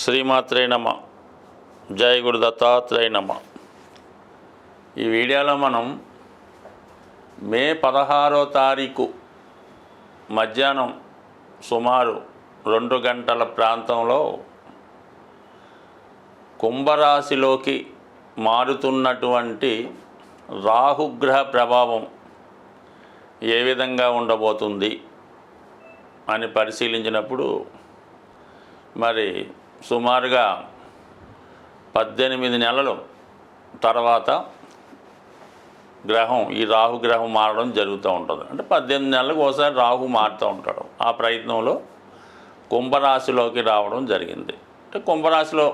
శ్రీమాత్రే నమ. జై గురు దత్తాత్రేయ నమ. ఈ వీడియోలో మనం మే 16వ తారీఖు మధ్యాహ్నం సుమారు 2 గంటల ప్రాంతంలో కుంభరాశిలోకి మారుతున్నటువంటి రాహుగ్రహ ప్రభావం ఏ విధంగా ఉండబోతుంది అని పరిశీలించినప్పుడు మరి సుమారుగా 18 నెలలు తర్వాత గ్రహం ఈ రాహుగ్రహం మారడం జరుగుతూ ఉంటుంది. అంటే 18 నెలలకు ఒకసారి రాహు మారుతూ ఉంటాడు. ఆ ప్రయత్నంలో కుంభరాశిలోకి రావడం జరిగింది. అంటే కుంభరాశిలో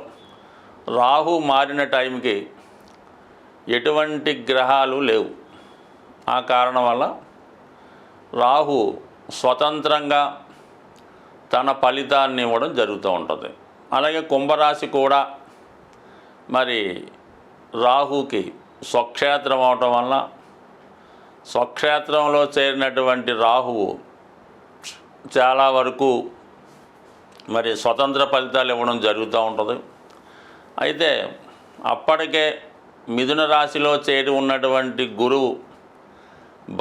రాహు మారిన టైంకి ఎటువంటి గ్రహాలు లేవు. ఆ కారణం వల్ల రాహు స్వతంత్రంగా తన ఫలితాన్ని ఇవ్వడం జరుగుతూ ఉంటుంది. అలాగే కుంభరాశి కూడా మరి రాహుకి స్వక్షేత్రం అవటం వల్ల స్వక్షేత్రంలో చేరినటువంటి రాహువు చాలా వరకు మరి స్వతంత్ర ఫలితాలు ఇవ్వడం జరుగుతూ ఉంటుంది. అయితే అప్పటికే మిథున రాశిలో చేరి ఉన్నటువంటి గురువు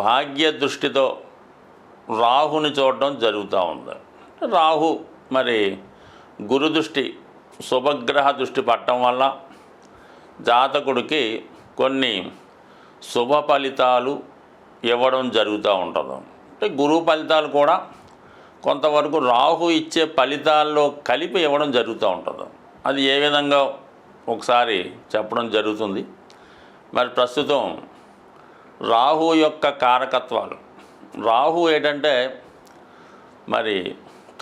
భాగ్య దృష్టితో రాహుని చూడడం జరుగుతూ ఉంది. రాహు మరి గురు దృష్టి శుభగ్రహ దృష్టి పట్టడం వల్ల జాతకుడికి కొన్ని శుభ ఫలితాలు ఇవ్వడం జరుగుతూ ఉంటుంది. అంటే గురువు ఫలితాలు కూడా కొంతవరకు రాహు ఇచ్చే ఫలితాల్లో కలిపి ఇవ్వడం జరుగుతూ ఉంటుంది. అది ఏ విధంగా ఒకసారి చెప్పడం జరుగుతుంది. మరి ప్రస్తుతం రాహు యొక్క కారకత్వాలు, రాహు ఏంటంటే మరి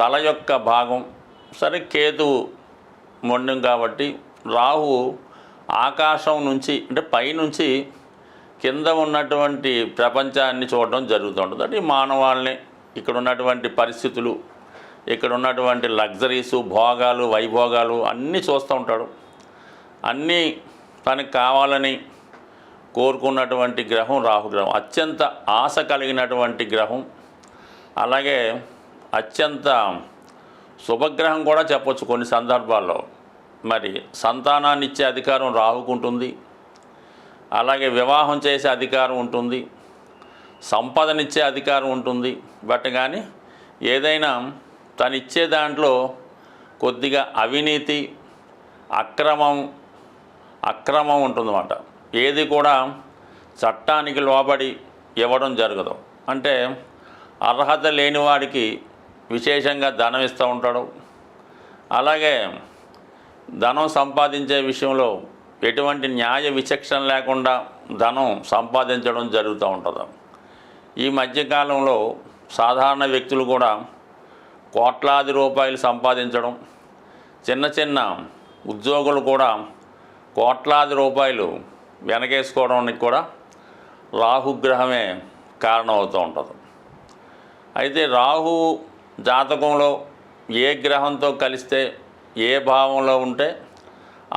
తల యొక్క భాగం, సరే కేతువు మొండం కాబట్టి రాహు ఆకాశం నుంచి అంటే పైనుంచి కింద ఉన్నటువంటి ప్రపంచాన్ని చూడడం జరుగుతూ ఉంటుంది. అంటే మానవాళ్ళని, ఇక్కడ ఉన్నటువంటి పరిస్థితులు, ఇక్కడ ఉన్నటువంటి లగ్జరీసు, భోగాలు, వైభోగాలు అన్నీ చూస్తూ ఉంటాడు. అన్నీ తనకు కావాలని కోరుకున్నటువంటి గ్రహం రాహుగ్రహం. అత్యంత ఆశ కలిగినటువంటి గ్రహం. అలాగే అత్యంత శుభగ్రహం కూడా చెప్పొచ్చు కొన్ని సందర్భాల్లో. మరి సంతానాన్ని ఇచ్చే అధికారం రాహుకుంటుంది. అలాగే వివాహం చేసే అధికారం ఉంటుంది, సంపదనిచ్చే అధికారం ఉంటుంది. బట్ కానీ ఏదైనా తను ఇచ్చే దాంట్లో కొద్దిగా అవినీతి, అక్రమం ఉంటుందన్నమాట. ఏది కూడా చట్టానికి లోబడి ఇవ్వడం జరగదు. అంటే అర్హత లేని వాడికి విశేషంగా ధనం ఇస్తూ ఉంటాడు. అలాగే ధనం సంపాదించే విషయంలో ఎటువంటి న్యాయ విచక్షణ లేకుండా ధనం సంపాదించడం జరుగుతూ ఉంటుంది. ఈ మధ్యకాలంలో సాధారణ వ్యక్తులు కూడా కోట్లాది రూపాయలు సంపాదించడం, చిన్న చిన్న ఉద్యోగులు కూడా కోట్లాది రూపాయలు వెనకేసుకోవడానికి కూడా రాహుగ్రహమే కారణమవుతూ ఉంటుంది. అయితే రాహు జాతకంలో ఏ గ్రహంతో కలిస్తే ఏ భావంలో ఉంటే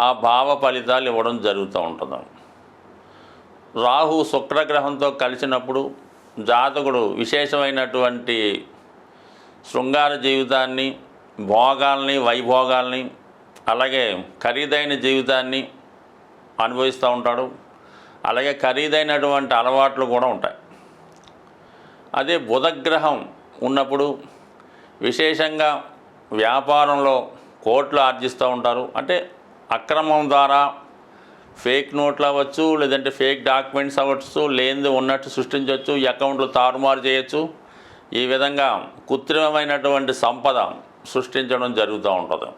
ఆ భావ ఫలితాలు ఇవ్వడం జరుగుతూ ఉంటుంది. రాహు శుక్రగ్రహంతో కలిసినప్పుడు జాతకుడు విశేషమైనటువంటి శృంగార జీవితాన్ని, భోగాల్ని, వైభోగాల్ని, అలాగే ఖరీదైన జీవితాన్ని అనుభవిస్తూ ఉంటాడు. అలాగే ఖరీదైనటువంటి అలవాట్లు కూడా ఉంటాయి. అదే బుధగ్రహం ఉన్నప్పుడు విశేషంగా వ్యాపారంలో కోట్లు ఆర్జిస్తూ ఉంటారు. అంటే అక్రమం ద్వారా ఫేక్ నోట్లు అవ్వచ్చు, లేదంటే ఫేక్ డాక్యుమెంట్స్ అవ్వచ్చు, లేనిది ఉన్నట్టు సృష్టించవచ్చు, అకౌంట్లు తారుమారు చేయొచ్చు. ఈ విధంగా కృత్రిమమైనటువంటి సంపద సృష్టించడం జరుగుతూ ఉంటుంది.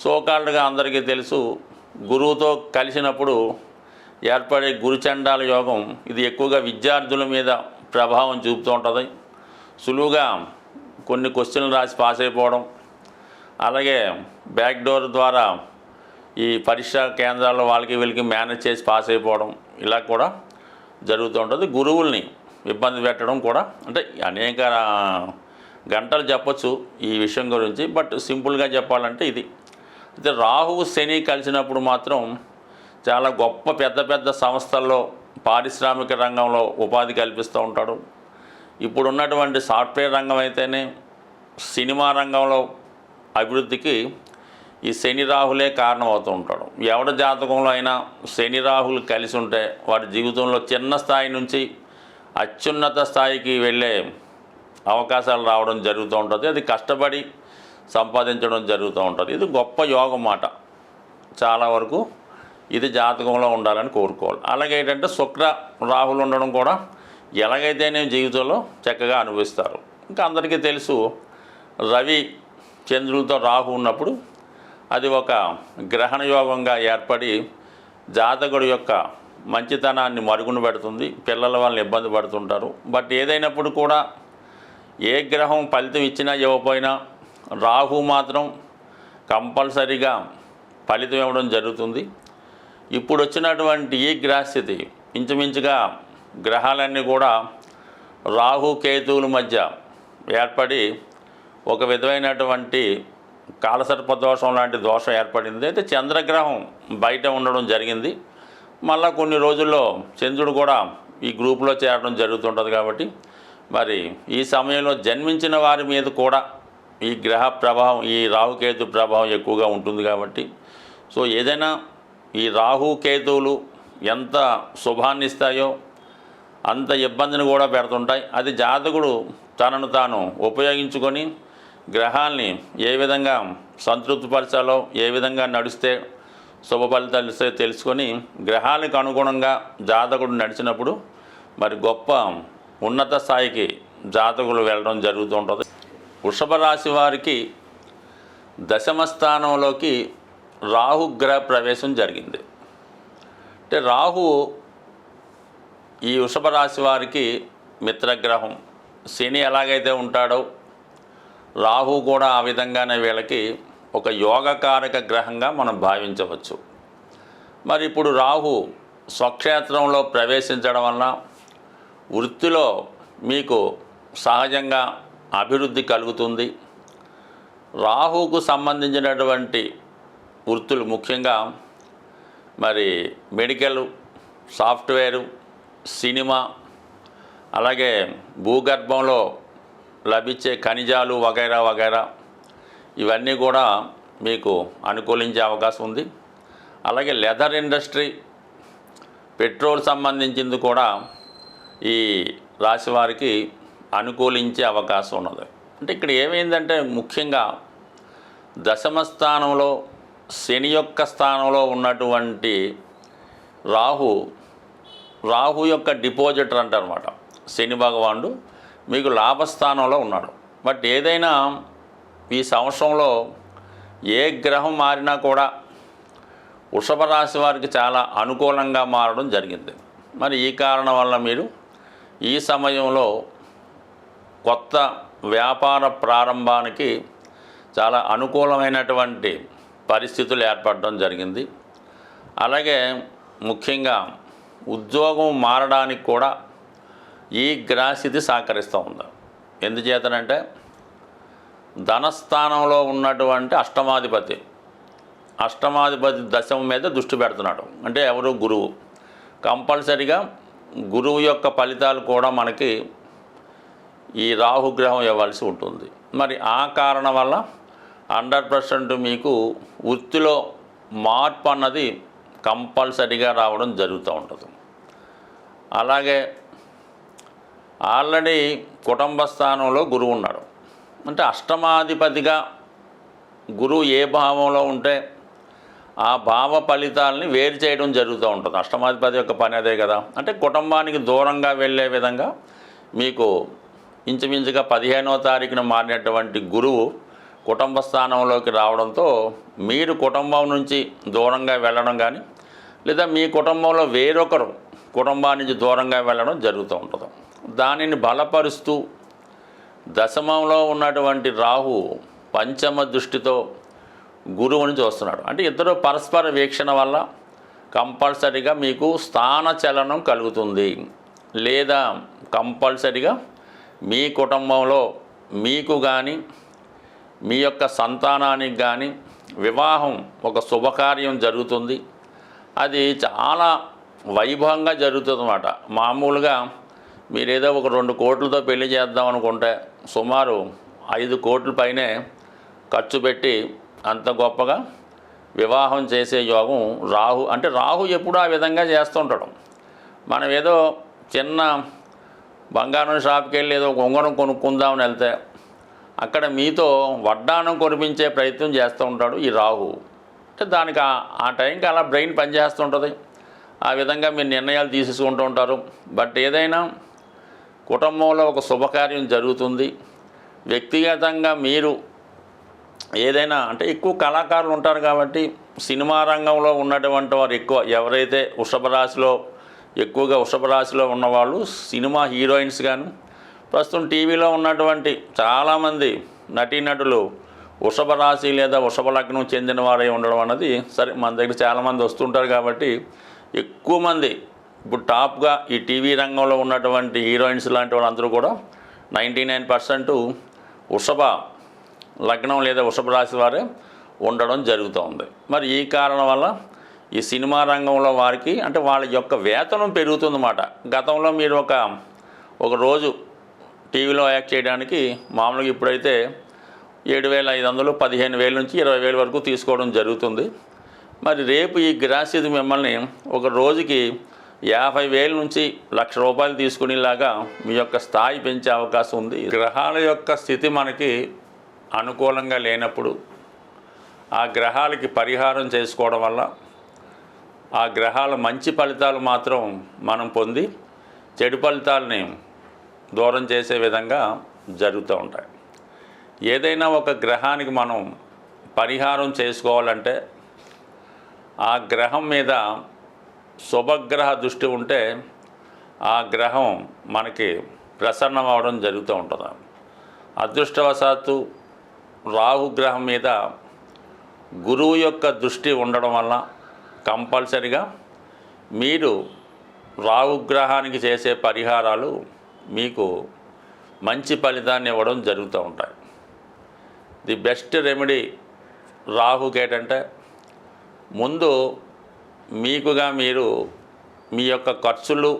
సోకాల్డ్గా అందరికీ తెలుసు, గురువుతో కలిసినప్పుడు ఏర్పడే గురుచండాల యోగం ఇది ఎక్కువగా విద్యార్థుల మీద ప్రభావం చూపుతూ ఉంటుంది. సులువుగా కొన్ని క్వశ్చన్లు రాసి పాస్ అయిపోవడం, అలాగే బ్యాక్ డోర్ ద్వారా ఈ పరీక్షా కేంద్రాల్లో వాళ్ళకి వీళ్ళకి మేనేజ్ చేసి పాస్ అయిపోవడం, ఇలా కూడా జరుగుతూ ఉంటుంది. గురువుల్ని ఇబ్బంది పెట్టడం కూడా, అంటే అనేక గంటలు చెప్పచ్చు ఈ విషయం గురించి. బట్ సింపుల్గా చెప్పాలంటే ఇది. అయితే రాహువు శని కలిసినప్పుడు మాత్రం చాలా గొప్ప పెద్ద సంస్థల్లో పారిశ్రామిక రంగంలో ఉపాధి కల్పిస్తూ ఉంటాడు. ఇప్పుడున్నటువంటి సాఫ్ట్వేర్ రంగం అయితేనే, సినిమా రంగంలో అభివృద్ధికి ఈ శని రాహులే కారణం అవుతూ ఉంటాడు. ఎవరి జాతకంలో అయినా శని రాహులు కలిసి ఉంటే వాడి జీవితంలో చిన్న స్థాయి నుంచి అత్యున్నత స్థాయికి వెళ్ళే అవకాశాలు రావడం జరుగుతూ ఉంటుంది. అది కష్టపడి సంపాదించడం జరుగుతూ ఉంటుంది. ఇది గొప్ప యోగం మాట. చాలా వరకు ఇది జాతకంలో ఉండాలని కోరుకోవాలి. అలాగే ఏంటంటే శుక్ర రాహులు ఉండడం కూడా ఎలాగైతేనే జీవితంలో చక్కగా అనుభవిస్తారు. ఇంకా అందరికీ తెలుసు, రవి చంద్రులతో రాహు ఉన్నప్పుడు అది ఒక గ్రహణ యోగంగా ఏర్పడి జాతకుడి యొక్క మంచితనాన్ని మరుగున పెడుతుంది. పిల్లల వాళ్ళని ఇబ్బంది పడుతుంటారు. బట్ ఏదైనప్పుడు కూడా ఏ గ్రహం ఫలితం ఇచ్చినా ఇవ్వకపోయినా రాహు మాత్రం కంపల్సరీగా ఫలితం ఇవ్వడం జరుగుతుంది. ఇప్పుడు వచ్చినటువంటి ఈ గ్రహస్థితి ఇంచుమించుగా గ్రహాలన్నీ కూడా రాహు కేతువుల మధ్య ఏర్పడి ఒక విధమైనటువంటి కాలసర్ప దోషం లాంటి దోషం ఏర్పడింది. అయితే చంద్రగ్రహం బయట ఉండడం జరిగింది. మళ్ళా కొన్ని రోజుల్లో చంద్రుడు కూడా ఈ గ్రూపులో చేరడం జరుగుతుంటుంది. కాబట్టి మరి ఈ సమయంలో జన్మించిన వారి మీద కూడా ఈ గ్రహ ప్రభావం, ఈ రాహుకేతు ప్రభావం ఎక్కువగా ఉంటుంది. కాబట్టి సో ఏదైనా ఈ రాహుకేతువులు ఎంత శుభాన్ని ఇస్తాయో అంత ఇబ్బందిని కూడా పెడుతుంటాయి. అది జాతకుడు తనను తాను ఉపయోగించుకొని గ్రహాల్ని ఏ విధంగా సంతృప్తిపరచాలో, ఏ విధంగా నడిస్తే శుభ ఫలితాలు ఇస్తే తెలుసుకొని గ్రహాలకు అనుగుణంగా జాతకుడు నడిచినప్పుడు మరి గొప్ప ఉన్నత స్థాయికి జాతకులు వెళ్ళడం జరుగుతూ ఉంటుంది. వృషభ రాశి వారికి దశమ స్థానంలోకి రాహుగ్రహ ప్రవేశం జరిగింది. అంటే రాహు ఈ వృషభ రాశి వారికి మిత్రగ్రహం. శని ఎలాగైతే ఉంటాడో రాహు కూడా ఆ విధంగానే వీళ్ళకి ఒక యోగకారక గ్రహంగా మనం భావించవచ్చు. మరి ఇప్పుడు రాహు స్వక్షేత్రంలో ప్రవేశించడం వలన వృత్తిలో మీకు సహజంగా అభివృద్ధి కలుగుతుంది. రాహుకు సంబంధించినటువంటి వృత్తులు ముఖ్యంగా మరి మెడికల్, సాఫ్ట్వేరు, సినిమా, అలాగే భూగర్భంలో లభించే ఖనిజాలు వగైరా వగైరా ఇవన్నీ కూడా మీకు అనుకూలించే అవకాశం ఉంది. అలాగే లెదర్ ఇండస్ట్రీ, పెట్రోల్ సంబంధించింది కూడా ఈ రాశి వారికి అనుకూలించే అవకాశం ఉన్నది. అంటే ఇక్కడ ఏమైందంటే ముఖ్యంగా దశమ స్థానంలో శని యొక్క స్థానంలో ఉన్నటువంటి రాహు యొక్క డిపాజిటర్ అంటారన్నమాట. శని భగవానుడు మీకు లాభస్థానంలో ఉన్నాడు. బట్ ఏదైనా ఈ సంవత్సరంలో ఏ గ్రహం మారినా కూడా వృషభ రాశి వారికి చాలా అనుకూలంగా మారడం జరిగింది. మరి ఈ కారణం వల్ల మీరు ఈ సమయంలో కొత్త వ్యాపార ప్రారంభానికి చాలా అనుకూలమైనటువంటి పరిస్థితులు ఏర్పడడం జరిగింది. అలాగే ముఖ్యంగా ఉద్యోగం మారడానికి కూడా ఈ గ్రహస్థితి సహకరిస్తూ ఉంది. ఎందుచేతనంటే ధనస్థానంలో ఉన్నటువంటి అష్టమాధిపతి దశమ మీద దృష్టి పెడుతున్నాడు. అంటే ఎవరు? గురువు. కంపల్సరిగా గురువు యొక్క ఫలితాలు కూడా మనకి ఈ రాహుగ్రహం ఇవ్వాల్సి ఉంటుంది. మరి ఆ కారణం వల్ల 100% మీకు వృత్తిలో మార్పు అన్నది కంపల్సరిగా రావడం జరుగుతూ ఉంటుంది. అలాగే ఆల్రెడీ కుటుంబ స్థానంలో గురువు ఉన్నాడు. అంటే అష్టమాధిపతిగా గురువు ఏ భావంలో ఉంటే ఆ భావ ఫలితాలని వేరు చేయడం జరుగుతూ ఉంటుంది. అష్టమాధిపతి యొక్క పని అదే కదా. అంటే కుటుంబానికి దూరంగా వెళ్ళే విధంగా మీకు ఇంచుమించుగా 15వ తారీఖున మారినటువంటి గురువు కుటుంబ స్థానంలోకి రావడంతో మీరు కుటుంబం నుంచి దూరంగా వెళ్ళడం కానీ, లేదా మీ కుటుంబంలో వేరొకరు కుటుంబానికి దూరంగా వెళ్ళడం జరుగుతూ ఉంటుంది. దానిని బలపరుస్తూ దశమంలో ఉన్నటువంటి రాహు పంచమ దృష్టితో గురువుని చూస్తున్నాడు. అంటే ఇద్దరు పరస్పర వీక్షణ వల్ల కంపల్సరిగా మీకు స్థాన చలనం కలుగుతుంది. లేదా కంపల్సరిగా మీ కుటుంబంలో మీకు కానీ మీ యొక్క సంతానానికి కానీ వివాహం, ఒక శుభకార్యం జరుగుతుంది. అది చాలా వైభవంగా జరుగుతుంది అన్నమాట. మామూలుగా మీరు ఏదో ఒక 2 కోట్లతో పెళ్లి చేద్దాం అనుకుంటే సుమారు 5 కోట్ల పైనే ఖర్చు పెట్టి అంత గొప్పగా వివాహం చేసే యోగం రాహు. అంటే రాహు ఎప్పుడూ ఆ విధంగా చేస్తూ ఉంటాడు. మనం ఏదో చిన్న బంగారం షాప్కి వెళ్ళి ఏదో ఉంగరం కొనుక్కుందామని వెళ్తే అక్కడ మీతో వడ్డానం కొనిపించే ప్రయత్నం చేస్తూ ఉంటాడు ఈ రాహు. అంటే దానికి ఆ టైంకి అలా బ్రెయిన్ పనిచేస్తుంటుంది. ఆ విధంగా మీరు నిర్ణయాలు తీసుకుంటూ ఉంటారు. బట్ ఏదైనా కుటుంబంలో ఒక శుభకార్యం జరుగుతుంది. వ్యక్తిగతంగా మీరు ఏదైనా అంటే ఎక్కువ కళాకారులు ఉంటారు కాబట్టి సినిమా రంగంలో ఉన్నటువంటి వారు ఎక్కువ ఎవరైతే ఎక్కువగా వృషభ రాశిలో ఉన్నవాళ్ళు సినిమా హీరోయిన్స్ కానీ ప్రస్తుతం టీవీలో ఉన్నటువంటి చాలామంది నటీనటులు వృషభ రాశి లేదా వృషభ లగ్నం చెందిన వారై ఉండడం అన్నది సరే మన దగ్గర చాలామంది వస్తుంటారు కాబట్టి ఎక్కువ మంది ఇప్పుడు టాప్గా ఈ టీవీ రంగంలో ఉన్నటువంటి హీరోయిన్స్ లాంటి వాళ్ళందరూ కూడా 99% వృషభ లగ్నం లేదా వృషభ రాశి వారే ఉండడం జరుగుతుంది. మరి ఈ కారణం వల్ల ఈ సినిమా రంగంలో వారికి అంటే వాళ్ళ యొక్క వేతనం పెరుగుతుందన్నమాట. గతంలో మీరు ఒక రోజు టీవీలో యాక్ట్ చేయడానికి మామూలుగా ఇప్పుడైతే 7,500 15,000 నుంచి 20,000 వరకు తీసుకోవడం జరుగుతుంది. మరి రేపు ఈ గ్రాస్యది మిమ్మల్ని ఒక రోజుకి 50,000 నుంచి ₹1,00,000 తీసుకునేలాగా మీ యొక్క స్థాయి పెంచే అవకాశం ఉంది. గ్రహాల యొక్క స్థితి మనకి అనుకూలంగా లేనప్పుడు ఆ గ్రహాలకి పరిహారం చేసుకోవడం వల్ల ఆ గ్రహాల మంచి ఫలితాలు మాత్రం మనం పొంది చెడు ఫలితాలని దూరం చేసే విధంగా జరుగుతూ ఉంటాయి. ఏదైనా ఒక గ్రహానికి మనం పరిహారం చేసుకోవాలంటే ఆ గ్రహం మీద శుభగ్రహ దృష్టి ఉంటే ఆ గ్రహం మనకి ప్రసన్నం అవడం జరుగుతూ ఉంటుంది. అదృష్టవశాత్తు రాహుగ్రహం మీద గురువు యొక్క దృష్టి ఉండడం వల్ల కంపల్సరిగా మీరు రాహుగ్రహానికి చేసే పరిహారాలు మీకు మంచి ఫలితాన్ని ఇవ్వడం జరుగుతూ ఉంటాయి. ది బెస్ట్ రెమెడీ రాహుకి ఏంటంటే ముందు మీకుగా మీరు మీ యొక్క ఖర్చులు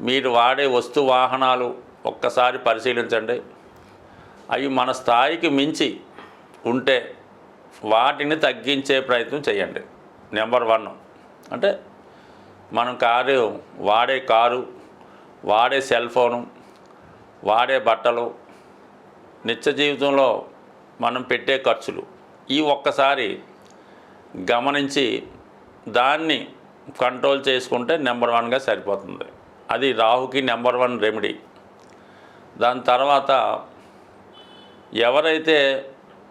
మీరు వాడే వస్తు వాహనాలు ఒక్కసారి పరిశీలించండి. అవి మన స్థాయికి మించి ఉంటే వాటిని తగ్గించే ప్రయత్నం చేయండి. నెంబర్ 1 అంటే మనం వాడే కారు, వాడే సెల్ ఫోను, వాడే బట్టలు, నిత్య జీవితంలో మనం పెట్టే ఖర్చులు ఈ ఒక్కసారి గమనించి దాన్ని కంట్రోల్ చేసుకుంటే నెంబర్ 1గా సరిపోతుంది. అది రాహుకి నెంబర్ 1 రెమెడీ. దాని తర్వాత ఎవరైతే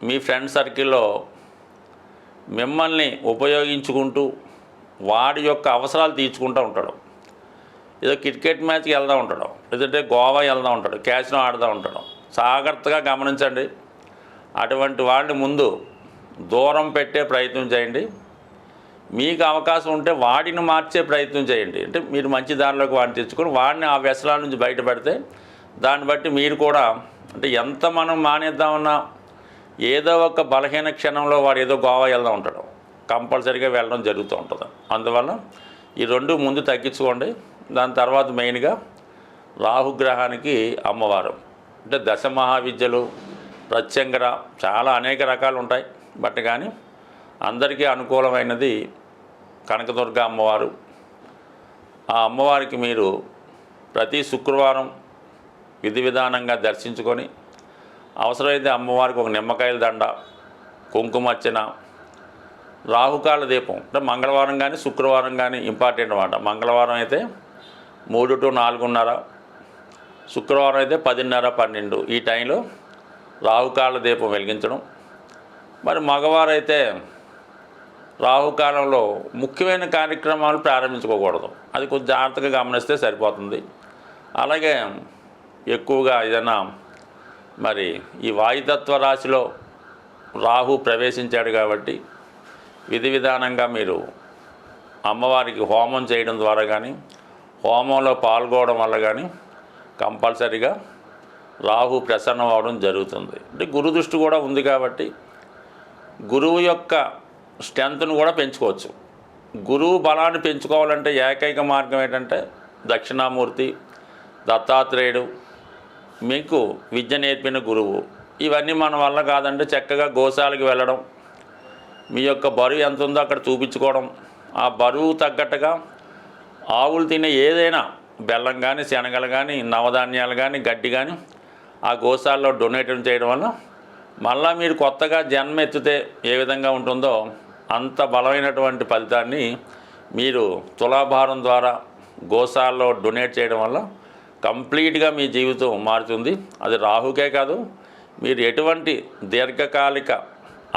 మీ ఫ్రెండ్ సర్కిల్లో మిమ్మల్ని ఉపయోగించుకుంటూ వాడి యొక్క అవసరాలు తీర్చుకుంటూ ఉంటాడు, ఏదో క్రికెట్ మ్యాచ్కి వెళ్తూ ఉంటాడు, లేదంటే గోవా వెళ్తూ ఉంటాడు, క్యాసినో ఆడుతూ ఉంటాడు, జాగ్రత్తగా గమనించండి. అటువంటి వాళ్ళని ముందు దూరం పెట్టే ప్రయత్నం చేయండి. మీకు అవకాశం ఉంటే వాడిని మార్చే ప్రయత్నం చేయండి. అంటే మీరు మంచి దారిలోకి వాడిని తెచ్చుకొని వాడిని ఆ వ్యసనాల నుంచి బయటపడితే దాన్ని బట్టి మీరు కూడా అంటే ఎంత మనం మానేద్దామన్నా ఏదో ఒక బలహీన క్షణంలో వాడు ఏదో గోవా వెళ్తూ ఉంటాడు, కంపల్సరీగా వెళ్ళడం జరుగుతూ ఉంటుంది. అందువల్ల ఈ 2 ముందు తగ్గించుకోండి. దాని తర్వాత మెయిన్గా రాహుగ్రహానికి అమ్మవారు అంటే దశ మహావిద్యలు, ప్రత్యంగర చాలా అనేక రకాలు ఉంటాయి. బట్ కానీ అందరికీ అనుకూలమైనది కనకదుర్గ అమ్మవారు. ఆ అమ్మవారికి మీరు ప్రతి శుక్రవారం విధి విధానంగా దర్శించుకొని అవసరమైతే అమ్మవారికి ఒక నిమ్మకాయల దండ, కుంకుమర్చన, రాహుకాల దీపం అంటే మంగళవారం కానీ శుక్రవారం కానీ ఇంపార్టెంట్ అన్నమాట. మంగళవారం అయితే 3 to 4:30, శుక్రవారం అయితే 10:30 12 ఈ టైంలో రాహుకాల దీపం వెలిగించడం. మరి మగవారైతే రాహుకాలంలో ముఖ్యమైన కార్యక్రమాలు ప్రారంభించుకోకూడదు. అది కొంచెం జాగ్రత్తగా గమనిస్తే సరిపోతుంది. అలాగే ఎక్కువగా ఏదైనా మరి ఈ వాయుతత్వ రాశిలో రాహు ప్రవేశించాడు కాబట్టి విధి విధానంగా మీరు అమ్మవారికి హోమం చేయడం ద్వారా కానీ హోమంలో పాల్గొనడం వల్ల కానీ కంపల్సరీగా రాహు ప్రసన్నం అవ్వడం జరుగుతుంది. అంటే గురు దృష్టి కూడా ఉంది కాబట్టి గురువు యొక్క స్ట్రెంత్ను కూడా పెంచుకోవచ్చు. గురువు బలాన్ని పెంచుకోవాలంటే ఏకైక మార్గం ఏంటంటే దక్షిణామూర్తి దత్తాత్రేయుడు మీకు విద్య నేర్పిన గురువు ఇవన్నీ మన వల్ల కాదంటే చక్కగా గోశాలకు వెళ్ళడం, మీ యొక్క బరువు ఎంత ఉందో అక్కడ చూపించుకోవడం, ఆ బరువు తగ్గట్టుగా ఆవులు తినే ఏదైనా బెల్లం కానీ, శనగలు కానీ, నవధాన్యాలు కానీ, గడ్డి కానీ ఆ గోశాలలో డొనేట్ చేయడం వల్ల మళ్ళీ మీరు కొత్తగా జన్మ ఎత్తితే ఏ విధంగా ఉంటుందో అంత బలమైనటువంటి ఫలితాన్ని మీరు తులాభారం ద్వారా గోశాలలో డొనేట్ చేయడం వల్ల కంప్లీట్గా మీ జీవితం మారుతుంది. అది రాహుకే కాదు, మీరు ఎటువంటి దీర్ఘకాలిక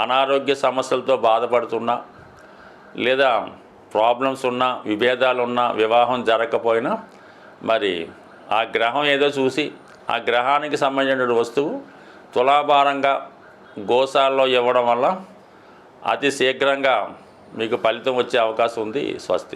అనారోగ్య సమస్యలతో బాధపడుతున్నా, లేదా ప్రాబ్లమ్స్ ఉన్నా, విభేదాలు ఉన్నా, వివాహం జరగకపోయినా మరి ఆ గ్రహం ఏదో చూసి ఆ గ్రహానికి సంబంధించిన వస్తువు తులాభారంగా గోశాలలో ఇవ్వడం వల్ల అతి శీఘ్రంగా మీకు ఫలితం వచ్చే అవకాశం ఉంది. స్వస్తి.